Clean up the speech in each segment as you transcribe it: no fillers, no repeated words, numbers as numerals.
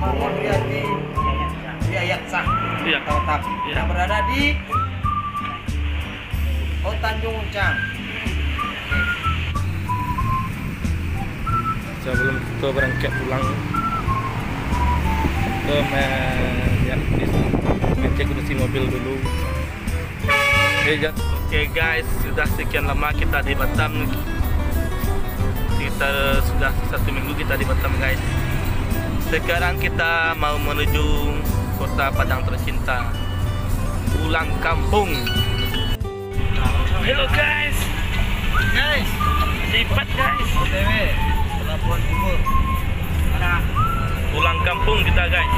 Mahmud Riyadi Yayat Sah Iya. Tetap Iya. yang berada di Tanjung Uncang. Sebelum kita berangkat pulang ke ngecek kondisi mobil dulu. Oke guys, sudah sekian lama kita di Batam. Kita sudah 1 minggu kita di Batam guys. Sekarang kita mau menuju kota Padang tercinta, pulang kampung. Halo guys, lipat guys. Pelabuhan Timur. Pulang kampung kita guys.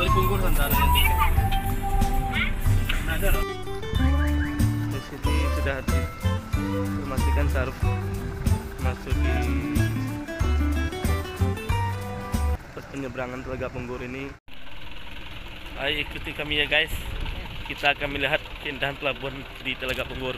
Dari Bungkur antara di sini sudah diinformasikan Saruf masuk di pos penyeberangan Telaga Punggur ini. Ayo ikuti kami ya guys. Kita akan melihat keindahan pelabuhan di Telaga Punggur.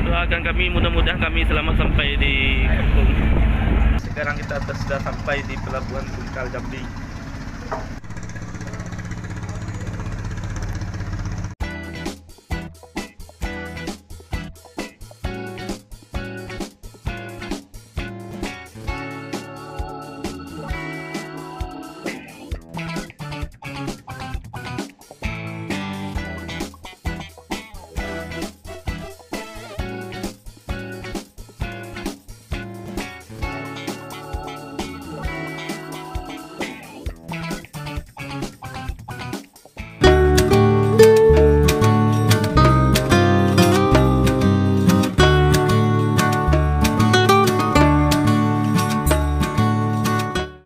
Doakan kami, mudah-mudahan kami selamat sampai di kampung. Sekarang kita sudah sampai di pelabuhan Bungkal Jambi.